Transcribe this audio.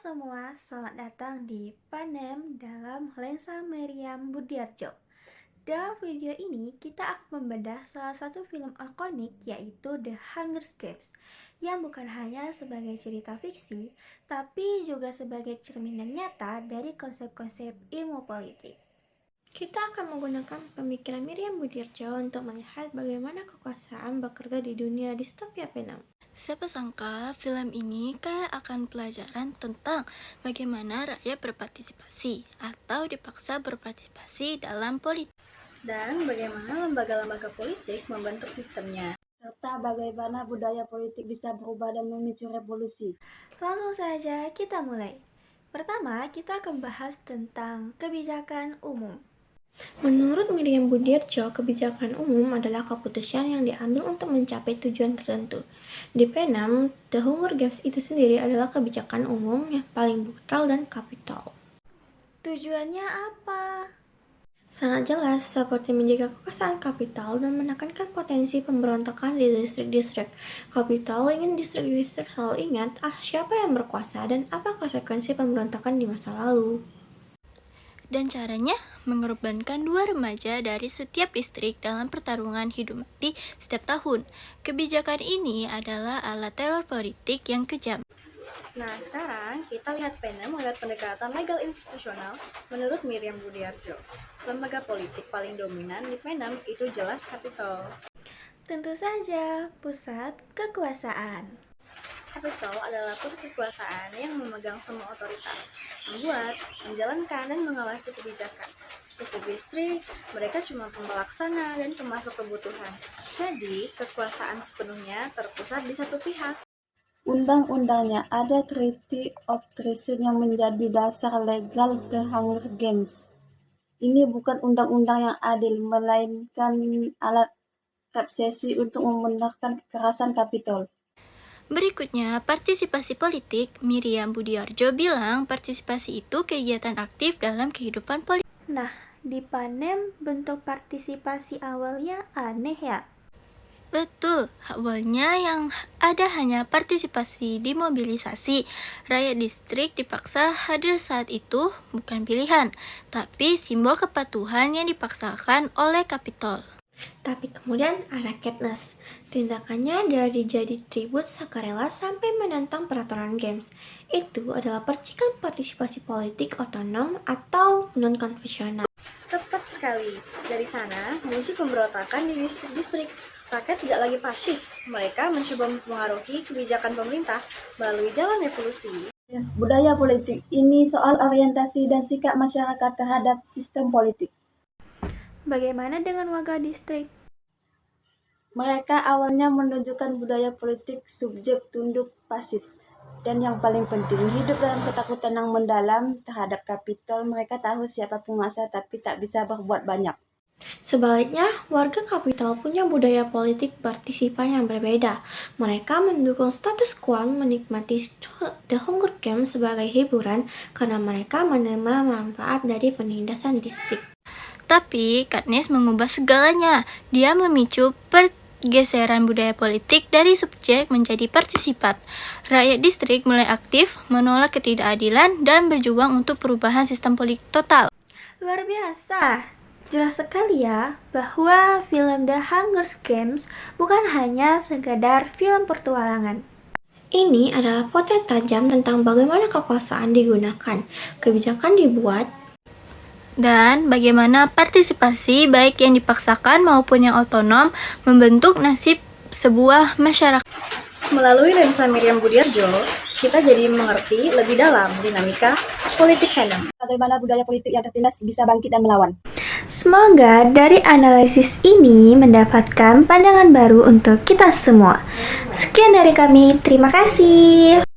semua, selamat datang di Panem dalam Lensa Meriam Budiarjo. Dalam video ini, kita akan membedah salah satu film ikonik yaitu The Hunger Games, yang bukan hanya sebagai cerita fiksi, tapi juga sebagai cerminan nyata dari konsep-konsep ilmu politik. Kita akan menggunakan pemikiran Meriam Budiarjo untuk melihat bagaimana kekuasaan bekerja di dunia distopia Vietnam. Siapa sangka film ini kayak akan pelajaran tentang bagaimana rakyat berpartisipasi atau dipaksa berpartisipasi dalam politik. Dan bagaimana lembaga-lembaga politik membentuk sistemnya. Serta bagaimana budaya politik bisa berubah dan memicu revolusi. Langsung saja kita mulai. Pertama, kita akan bahas tentang kebijakan umum. Menurut Meriam Budiarjo, kebijakan umum adalah keputusan yang diambil untuk mencapai tujuan tertentu. Di Vietnam, The Hunger Games itu sendiri adalah kebijakan umum yang paling brutal dan kapital. Tujuannya apa? Sangat jelas, seperti menjaga kekuasaan kapital dan menekankan potensi pemberontakan di distrik-distrik. Kapital ingin distrik-distrik selalu ingat siapa yang berkuasa dan apa konsekuensi pemberontakan di masa lalu. Dan caranya mengorbankan 2 remaja dari setiap distrik dalam pertarungan hidup mati setiap tahun. Kebijakan ini adalah alat teror politik yang kejam. Nah, sekarang kita lihat panel melihat pendekatan legal institusional menurut Meriam Budiarjo. Lembaga politik paling dominan di Vietnam itu jelas Capitol. Tentu saja, pusat kekuasaan. Capitol adalah pusat kekuasaan yang memegang semua otoritas, membuat, menjalankan, dan mengawasi kebijakan. Distrik-distrik, mereka cuma pembelaksana dan pemasok kebutuhan. Jadi, kekuasaan sepenuhnya terpusat di satu pihak. Undang-undangnya ada Treaty of Treason yang menjadi dasar legal The Hunger Games. Ini bukan undang-undang yang adil, melainkan alat represesi untuk membenarkan kekerasan Capitol. Berikutnya, partisipasi politik. Meriam Budiarjo bilang partisipasi itu kegiatan aktif dalam kehidupan politik. Nah, di Panem bentuk partisipasi awalnya aneh ya? Betul, awalnya yang ada hanya partisipasi di mobilisasi. Rakyat distrik dipaksa hadir saat itu bukan pilihan, tapi simbol kepatuhan yang dipaksakan oleh Capitol. Tapi kemudian ada Katniss. Tindakannya dari jadi tribut sukarela sampai menentang peraturan games. Itu adalah percikan partisipasi politik otonom atau non-konvensional. Tepat sekali. Dari sana, muncul pemberontakan di distrik-distrik. Rakyat tidak lagi pasif. Mereka mencoba mempengaruhi kebijakan pemerintah melalui jalan revolusi. Budaya politik ini soal orientasi dan sikap masyarakat terhadap sistem politik. Bagaimana dengan warga distrik? Mereka awalnya menunjukkan budaya politik subjek tunduk pasif. Dan yang paling penting, hidup dalam ketakutan yang mendalam terhadap Capitol. Mereka tahu siapa penguasa tapi tak bisa berbuat banyak. Sebaliknya, warga Capitol punya budaya politik partisipan yang berbeda. Mereka mendukung status quo, menikmati The Hunger Games sebagai hiburan karena mereka menerima manfaat dari penindasan distrik. Tapi Katniss mengubah segalanya. Dia memicu pergeseran budaya politik dari subjek menjadi partisipan. Rakyat distrik mulai aktif, menolak ketidakadilan, dan berjuang untuk perubahan sistem politik total. Luar biasa! Jelas sekali ya bahwa film The Hunger Games bukan hanya sekedar film petualangan. Ini adalah potret tajam tentang bagaimana kekuasaan digunakan, kebijakan dibuat, Dan bagaimana partisipasi baik yang dipaksakan maupun yang otonom membentuk nasib sebuah masyarakat. Melalui lensa Meriam Budiarjo, kita jadi mengerti lebih dalam dinamika politik Vietnam. Bagaimana budaya politik yang tertindas bisa bangkit dan melawan. Semoga dari analisis ini mendapatkan pandangan baru untuk kita semua. Sekian dari kami, terima kasih.